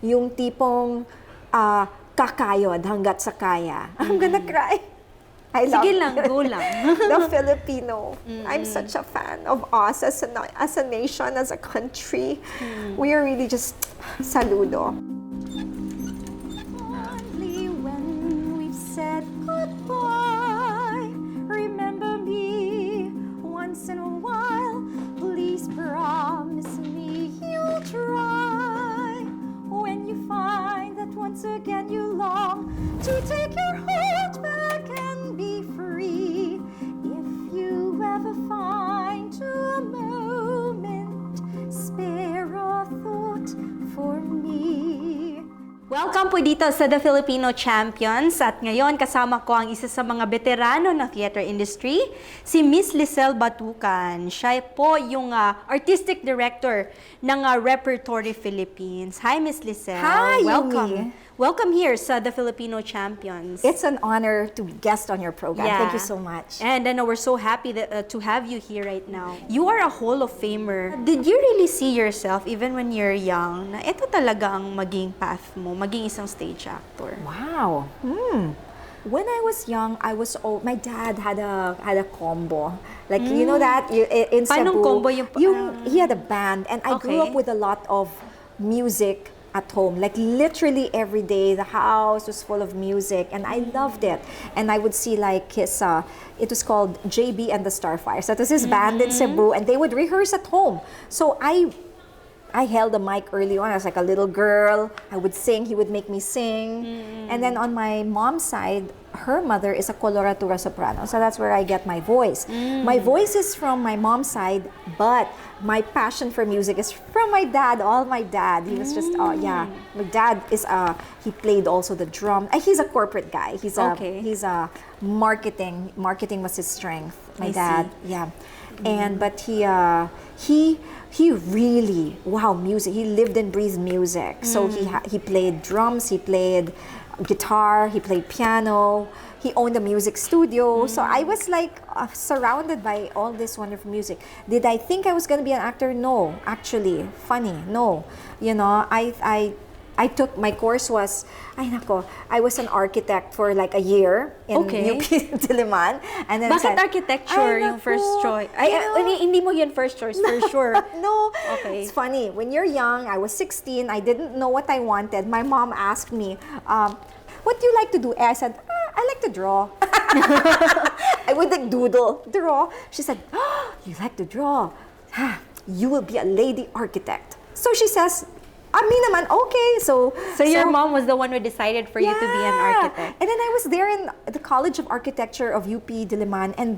Yung tipong kakayod hanggat sa kaya. I'm gonna cry. I love Sige lang, go lang. the Filipino. I'm such a fan of us as a nation, as a country. We are really just saludo. Only when we've said goodbye, remember me once in a while. Please promise me you'll try. When you find that once again you long to take your heart back and be free. If you ever find a moment, spare a thought for me. Welcome po dito sa The Filipino Champions at ngayon kasama ko ang isa sa mga veterano ng theater industry, si Miss Liesl Batucan. Siya po yung artistic director ng Repertory Philippines. Hi, Miss Liesl. Hi, Welcome. Yumi. Welcome here sa The Filipino Champions. It's an honor to guest on your program. Yeah. Thank you so much. And we're so happy to have you here right now. You are a Hall of Famer. Did you really see yourself, even when you're young, na ito talaga ang maging path mo, maging isang stage actor? Wow. When I was young, my dad had a combo. Like you know that in Paanong Cebu, combo he had a band, and I grew Okay. up with a lot of music at home. Like literally every day, the house was full of music, and I loved it. And I would see like his, it was called JB and the Starfires. That was his band in Cebu, and they would rehearse at home. So I held the mic early on. I was like a little girl. I would sing. He would make me sing. And then on my mom's side, her mother is a coloratura soprano. So that's where I get my voice. My voice is from my mom's side, but my passion for music is from my dad. All my dad. He was just, yeah. My dad is, he played also the drum. He's a corporate guy. He's a marketing. Marketing was his strength. My I dad, see. yeah. And but he really, wow, music. He lived and breathed music. So he played drums, he played guitar, he played piano. He owned a music studio. So I was like surrounded by all this wonderful music. Did I think I was going to be an actor? No, actually, funny, no. You know, I took, my course was, I was an architect for like a year in UP Diliman. And then Bakit architecture yung first choice? Hindi mo yun first choice, for sure. No. Okay. It's funny. When you're young, I was 16. I didn't know what I wanted. My mom asked me, what do you like to do? I said, I like to draw. I would like draw. She said, you like to draw? You will be a lady architect. So she says, me naman, okay. So your mom was the one who decided for you to be an architect. And then I was there in the College of Architecture of UP Diliman, and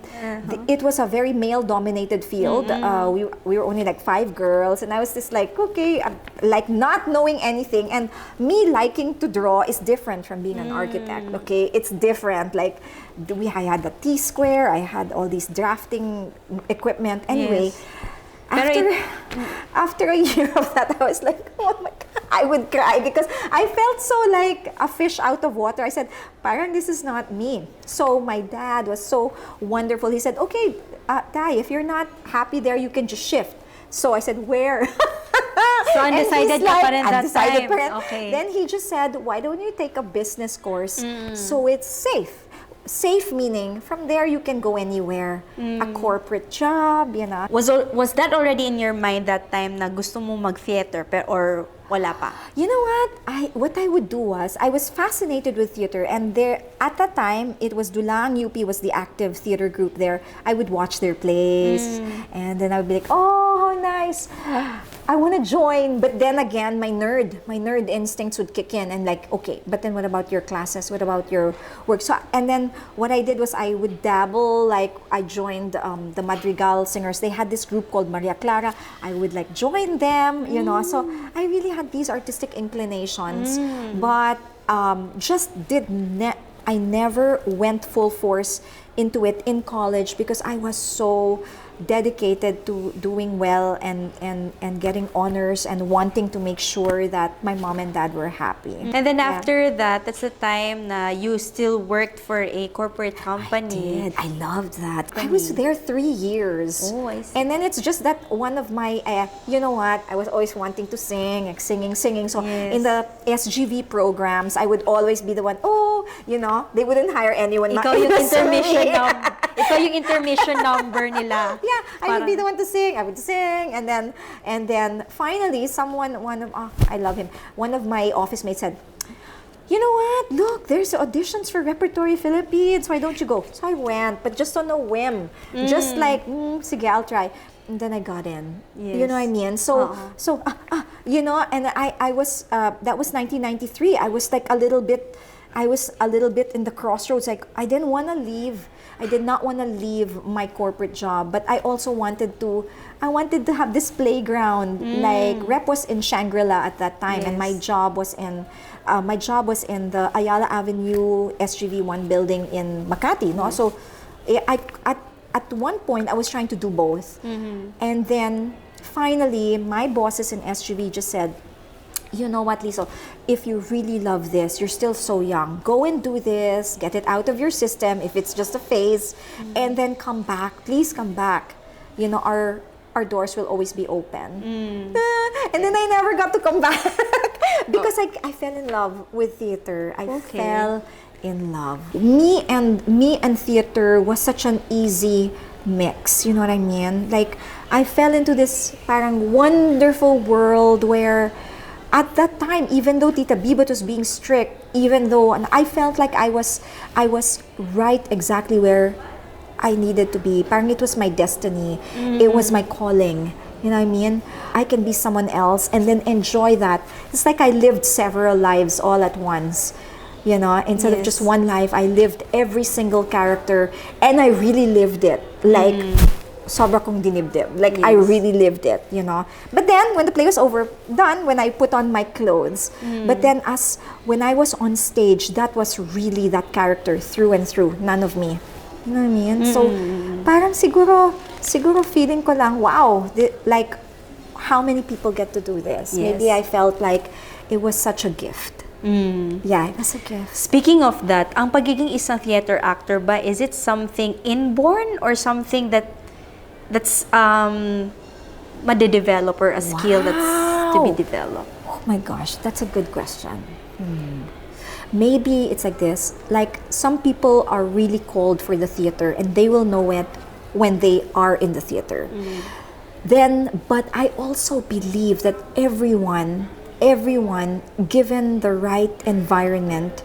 it was a very male-dominated field. We were only like 5 girls, and I was just like, okay, like not knowing anything. And me liking to draw is different from being an architect, okay? It's different. Like, I had the T-square, I had all these drafting equipment. Anyway, Yes. After a year of that, I was like, oh my God, I would cry because I felt so like a fish out of water. I said, parang this is not me. So my dad was so wonderful. He said, okay, Tay, if you're not happy there, you can just shift. So I said, where? So undecided ka pa rin that time. Okay. Then he just said, why don't you take a business course so it's safe? Safe meaning, from there you can go anywhere. A corporate job, you know. Was that already in your mind that time na gusto mo mag-theater or wala pa? You know what I would do was, I was fascinated with theater, and there, at that time, it was Dulang UP was the active theater group there. I would watch their plays, and then I would be like, oh, how nice. I want to join, but then again, my nerd instincts would kick in and like, okay, but then what about your classes? What about your work? So, and then what I did was I would dabble, like I joined the Madrigal singers. They had this group called Maria Clara. I would like join them, you know. So I really had these artistic inclinations, but I never went full force into it in college because I was so dedicated to doing well and getting honors and wanting to make sure that my mom and dad were happy. And then after that, that's the time na you still worked for a corporate company. I loved that. I was there 3 years. Oh, I see. And then it's just that one of my, you know what, I was always wanting to sing, like singing. So Yes. in the SGV programs, I would always be the one, they wouldn't hire anyone. Ikaw yung intermission number. Ikaw yung intermission number nila. Yeah, I would be the one to sing. I would sing, and then finally, I love him. One of my office mates said, "You know what? Look, there's auditions for Repertory Philippines. Why don't you go?" So I went, but just on a whim, just like, sige, I'll try. And then I got in. Yes. You know what I mean? So, and I was that was 1993. I was like a little bit in the crossroads. Like I didn't want to leave. I did not want to leave my corporate job, but I also wanted to have this playground. Like Rep was in Shangri-La at that time, and my Yes. job was in the Ayala Avenue SGV1 building in Makati. No, so at one point I was trying to do both, and then finally my bosses in SGV just said, "You know what, Liesl, if you really love this, you're still so young, go and do this, get it out of your system if it's just a phase, and then come back. Please come back. You know, our doors will always be open." And then I never got to come back because I fell in love with theater. I fell in love. Me and theater was such an easy mix. You know what I mean? Like I fell into this parang wonderful world where at that time, even though Tita Bibot was being strict, and I felt like I was right exactly where I needed to be. Parang it was my destiny. It was my calling. You know what I mean? I can be someone else and then enjoy that. It's like I lived several lives all at once. You know, instead of just one life, I lived every single character and I really lived it. Like, sobra kong dinibdib. Like, I really lived it, you know. But then, when the play was done, when I put on my clothes, but then when I was on stage, that was really that character through and through, none of me. You know what I mean? So, parang siguro feeling ko lang, wow, like, how many people get to do this? Yes. Maybe I felt like it was such a gift. Yeah, it was a gift. Speaking of that, ang pagiging isang theater actor ba, is it something inborn or something that's made-develop or a skill that's to be developed? Oh my gosh, that's a good question. Maybe it's like this. Like some people are really called for the theater and they will know it when they are in the theater. But I also believe that everyone, given the right environment,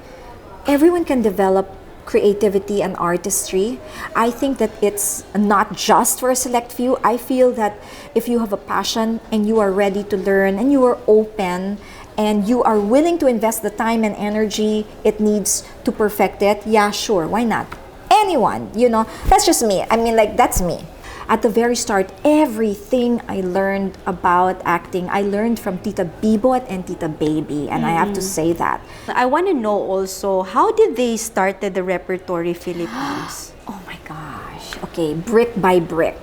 everyone can develop creativity and artistry. I think that it's not just for a select few. I feel that if you have a passion and you are ready to learn and you are open and you are willing to invest the time and energy it needs to perfect it, yeah, sure, why not? Anyone, you know, that's just me. I mean, like, that's me. At the very start, everything I learned about acting, I learned from Tita Bibot and Tita Baby, and I have to say that. I want to know also, how did they started the Repertory Philippines? Oh my gosh. Okay, brick by brick.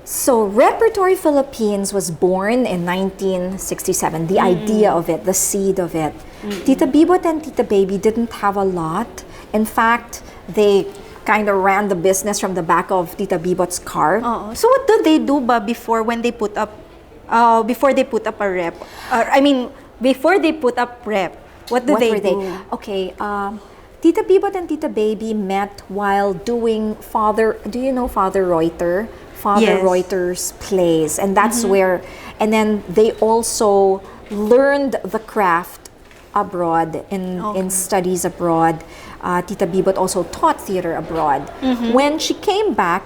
So Repertory Philippines was born in 1967. The idea of it, the seed of it. Tita Bibot and Tita Baby didn't have a lot. In fact, they kind of ran the business from the back of Tita Bibot's car. So what do they do ba before they put up a rep? Before they put up rep, what do they do? Okay, Tita Bibot and Tita Baby met while doing do you know Father Reuter? Father Yes. Reuter's plays. And that's where, and then they also learned the craft abroad, in studies abroad. Tita Bibot also taught theater abroad. When she came back,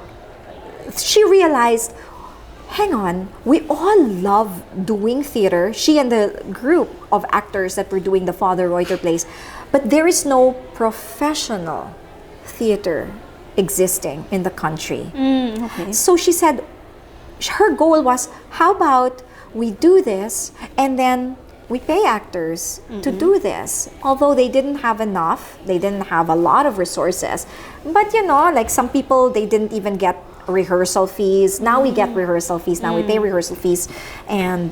she realized, hang on, we all love doing theater. She and the group of actors that were doing the Father Reuter plays, but there is no professional theater existing in the country. So she said, her goal was, how about we do this and then we pay actors to do this. Although they didn't have enough, they didn't have a lot of resources. But you know, like some people, they didn't even get rehearsal fees. Now we get rehearsal fees. Now we pay rehearsal fees and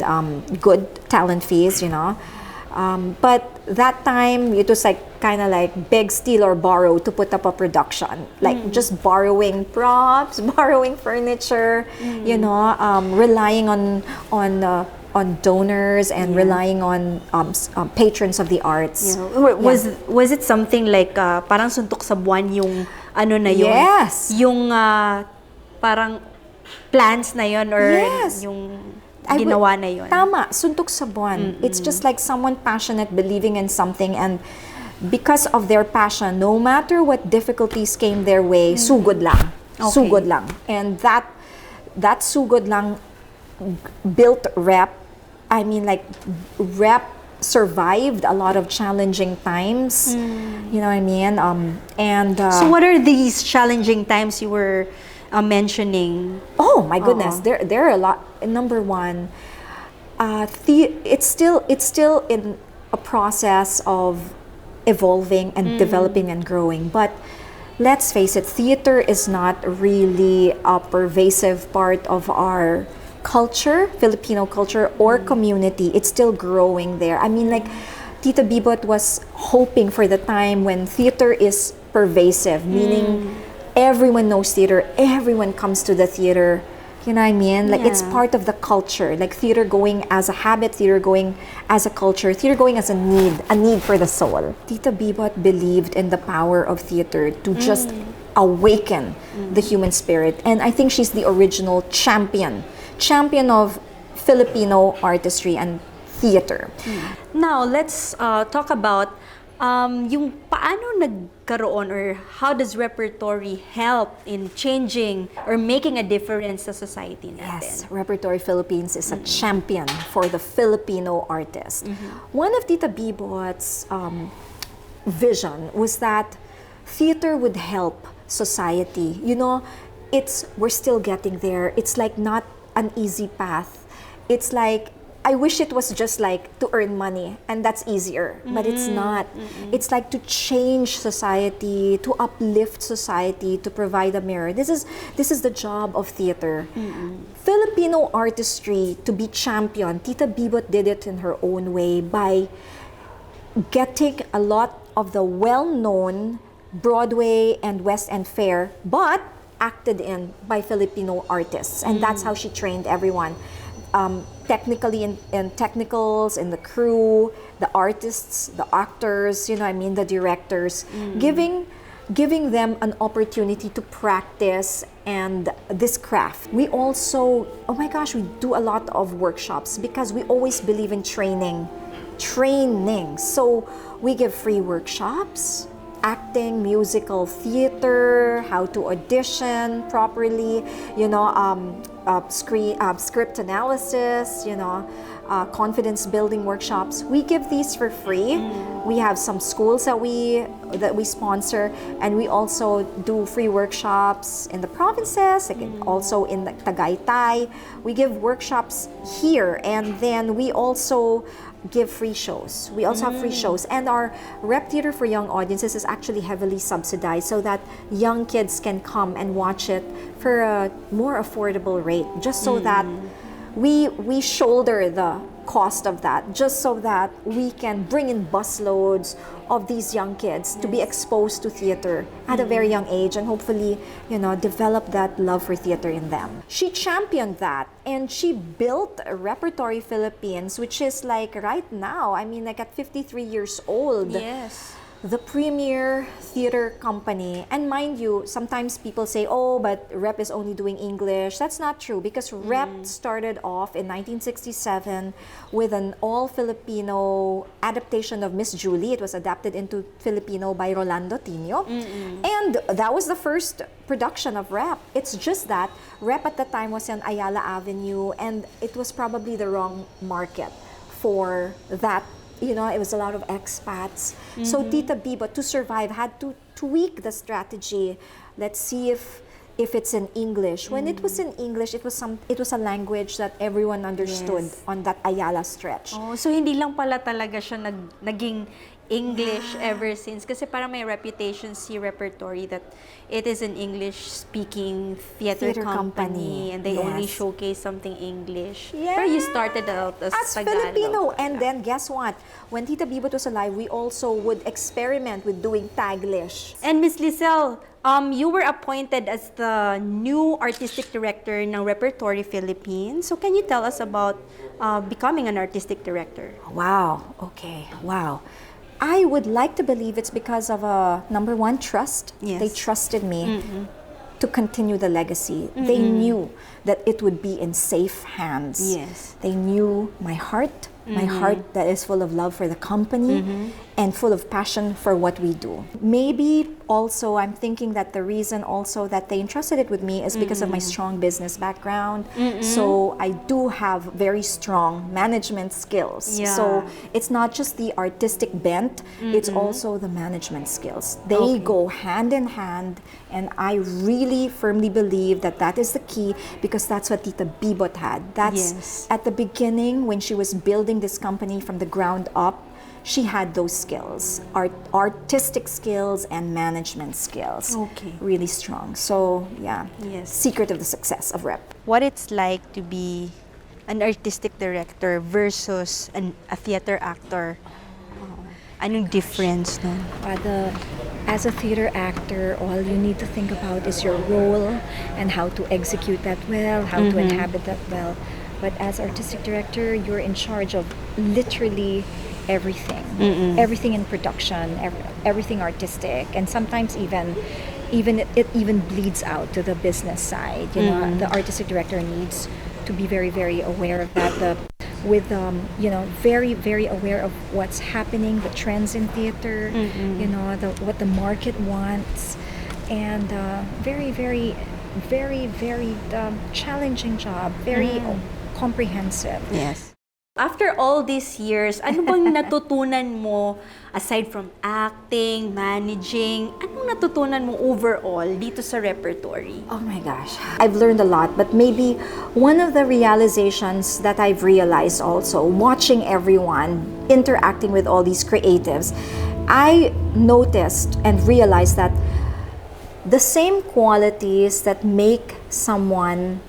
good talent fees, you know. But that time, it was like kind of like beg, steal, or borrow to put up a production. Like just borrowing props, borrowing furniture, you know, relying on donors and relying on patrons of the arts. Yeah. Was it something like parang suntok sa buwan yung ano na yun? Yes. Yung parang plans na yun or Yes. yung ginawa na yun? Tama, suntok sa buwan. It's just like someone passionate believing in something, and because of their passion, no matter what difficulties came their way, sugod lang. Okay. Sugod lang. And that sugod lang built Rep. I mean, like, Rep survived a lot of challenging times. You know what I mean? So what are these challenging times you were mentioning? Oh my goodness, there are a lot. Number one, it's still in a process of evolving and developing and growing. But let's face it, theater is not really a pervasive part of our culture, Filipino culture or community. It's still growing there. I mean, like, Tita Bibot was hoping for the time when theater is pervasive, meaning everyone knows theater, everyone comes to the theater. You know what I mean? Like, it's part of the culture. Like, theater going as a habit, theater going as a culture, theater going as a need for the soul. Tita Bibot believed in the power of theater to just awaken the human spirit. And I think she's the original champion of Filipino artistry and theater. Now, let's talk about yung paano nagkaroon or how does Repertory help in changing or making a difference sa society natin? Yes, Repertory Philippines is a champion for the Filipino artist. One of Tita Bibot's vision was that theater would help society. You know, we're still getting there. It's like not an easy path. It's like, I wish it was just like to earn money and that's easier, but it's not. It's like to change society, to uplift society, to provide a mirror. This is the job of theater. Filipino artistry to be champion. Tita Bibot did it in her own way by getting a lot of the well-known Broadway and West End fare, but acted in by Filipino artists, and that's how she trained everyone. Technically in technicals, in the crew, the artists, the actors, you know what I mean, the directors, giving them an opportunity to practice and this craft. We also, oh my gosh, we do a lot of workshops because we always believe in training. So we give free workshops, acting, musical theater, how to audition properly, you know, script analysis, you know, confidence building workshops. We give these for free. We have some schools that we sponsor, and we also do free workshops in the provinces, like also in the Tagaytay. We give workshops here, and then we also give free shows. We also have free shows, and our Rep Theater for Young Audiences is actually heavily subsidized so that young kids can come and watch it for a more affordable rate, just so that we shoulder the cost of that, just so that we can bring in busloads of these young kids to be exposed to theater at a very young age, and hopefully, you know, develop that love for theater in them. She championed that, and she built Repertory Philippines, which is like right now, I mean, like at 53 years old. Yes. The premier theater company. And mind you, sometimes people say, oh, but Rep is only doing English. That's not true, because Rep started off in 1967 with an all-Filipino adaptation of Miss Julie. It was adapted into Filipino by Rolando Tino. And that was the first production of Rep. It's just that Rep at the time was on Ayala Avenue, and it was probably the wrong market for that. You know, it was a lot of expats. So Tita Bibot, to survive, had to tweak the strategy. Let's see if it's in English. When it was in English, it was a language that everyone understood on that Ayala stretch. Oh, so hindi lang pala talaga siya naging English ever since. Kasi parang may reputation si Repertory that it is an English-speaking theater company and they only Yes. showcase something English. Yeah. Pero you started out as Tagalog. Filipino. And then, guess what? When Tita Bibot was alive, we also would experiment with doing Taglish. And Miss Liesl, you were appointed as the new artistic director ng Repertory Philippines. So can you tell us about becoming an artistic director? Wow. Okay. Wow. I would like to believe it's because of number one, trust. Yes. They trusted me to continue the legacy. They knew that it would be in safe hands. Yes. They knew my heart that is full of love for the company and full of passion for what we do. Maybe also I'm thinking that the reason also that they entrusted it with me is because of my strong business background. So I do have very strong management skills. Yeah. So it's not just the artistic bent, it's also the management skills. They go hand in hand, and I really firmly believe that that is the key because that's what Tita Bibot had. That's Yes. at the beginning when she was building this company from the ground up. She had those skills, artistic skills and management skills. Okay. Really strong. So yeah, Yes. secret of the success of Rep. What it's like to be an artistic director versus a theater actor. Anong difference nun? As a theater actor, all you need to think about is your role and how to execute that well, how to inhabit that well. But as artistic director, you're in charge of literally everything. Everything in production, everything artistic, and sometimes it even bleeds out to the business side. You know, the artistic director needs to be very, very aware of that. Very, very aware of what's happening, the trends in theater. You know, what the market wants, and very, very, very, very challenging job. Very comprehensive. Yes. After all these years, ano bang natutunan mo aside from acting, managing? Anong natutunan mo overall dito sa Repertory? Oh my gosh, I've learned a lot, but maybe one of the realizations that I've realized also, watching everyone, interacting with all these creatives, I noticed and realized that the same qualities that make someone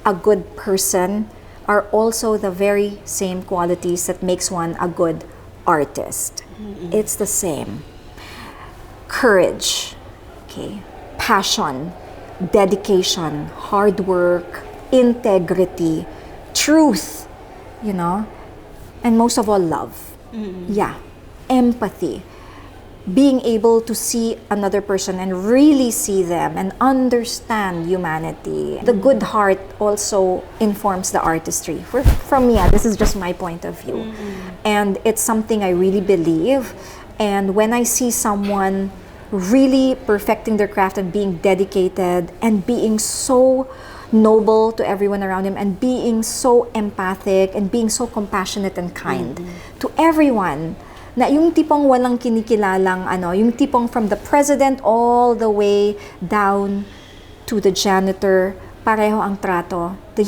a good person are also the very same qualities that makes one a good artist. It's the same. Courage, okay, passion, dedication, hard work, integrity, truth, you know, and most of all, love. Yeah, empathy. Being able to see another person and really see them and understand humanity. The good heart also informs the artistry. From me, this is just my point of view. And it's something I really believe. And when I see someone really perfecting their craft and being dedicated and being so noble to everyone around him and being so empathic and being so compassionate and kind to everyone, na yung tipong walang kinikilalang yung tipong from the president all the way down to the janitor, pareho ang trato, the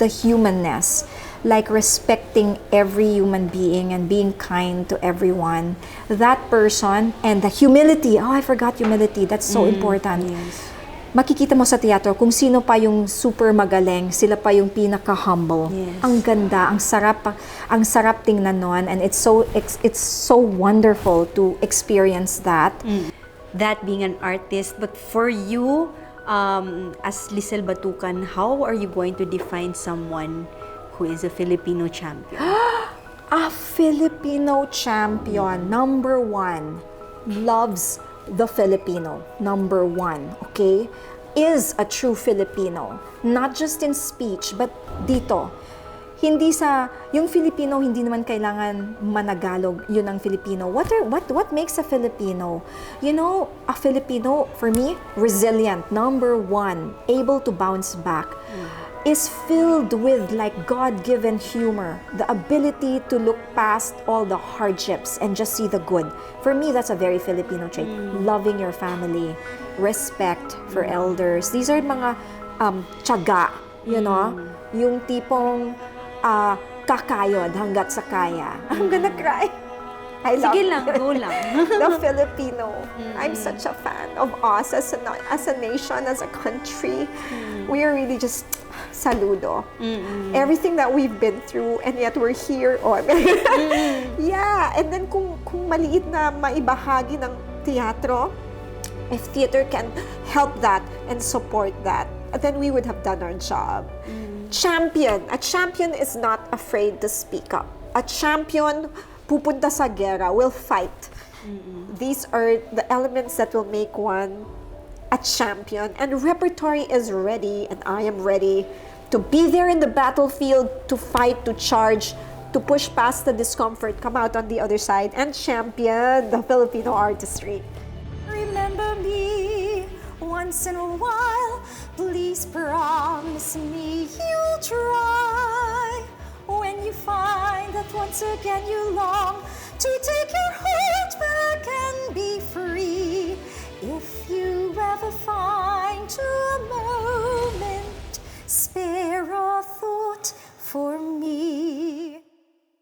humanness, like respecting every human being and being kind to everyone. That person, and the humility, I forgot humility, that's so important. Yes. Makikita mo sa teatro kung sino pa yung super magaling, sila pa yung pinaka-humble. Yes. Ang ganda, ang sarap tingnan nun, and it's so wonderful to experience that. That being an artist, but for you, as Liesl Batucan, how are you going to define someone who is a Filipino champion? A Filipino champion, number one, loves the Filipino, number one, okay, is a true Filipino, not just in speech, but dito. Yung Filipino, hindi naman kailangan managalog, yun ang Filipino. What makes a Filipino? You know, a Filipino, for me, resilient, number one, able to bounce back, is filled with like God-given humor, the ability to look past all the hardships and just see the good. For me, that's a very Filipino trait. Loving your family, respect for elders. These are mga tiyaga, you know? Yung tipong kakayod hanggat sa kaya. I'm gonna cry. I love Sige lang, go lang. the Filipino. I'm such a fan of us as a nation, as a country. We are really just saludo. Everything that we've been through, and yet we're here. Oh, yeah, and then kung maliit na maibahagi ng teatro, if theater can help that and support that, then we would have done our job. Champion. A champion is not afraid to speak up. A champion pupunta sa gera, will fight. These are the elements that will make one a champion. And Repertory is ready, and I am ready to be there in the battlefield, to fight, to charge, to push past the discomfort, come out on the other side, and champion the Filipino artistry. Remember me once in a while. Please promise me you'll try. When you find that once again you long to take your